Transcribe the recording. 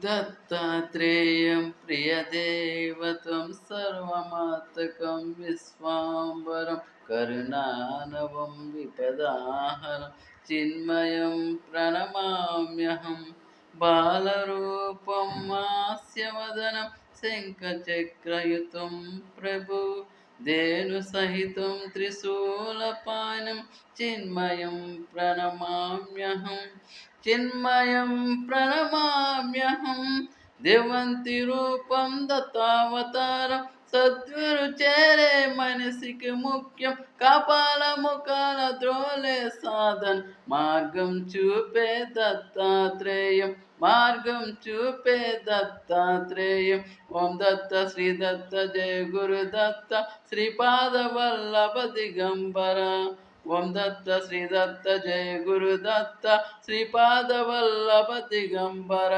दत्तात्रेयं प्रियदेवतं सर्वमात्मकं विश्वाम्बरं करुणानवं विपदाहरं चिन्मयं प्रणमाम्यहं बालरूपं हास्यवदनं शङ्खचक्रयुतं प्रभु धेनुसहितं त्रिशूलपानं चिन्मयं प्रणमाम्यहम् चिन्मयं प्रणमाम्यहं देवन्ति रूपं दत्तावतारं सद्गुरु चेरे मनसिకి ముఖ్యం కపాల ముఖాల ద్రోలే సాధన్ మార్గం చూపే దత్తాత్రేయం మార్గం చూపే దత్తాత్రేయం ఓం దత్త శ్రీ దత్త జయ గురు దత్త శ్రీపాద వల్లభ దిగంబర ఓం దత్త శ్రీ దత్త జయ గురు దత్త శ్రీపాద వల్లభ దిగంబర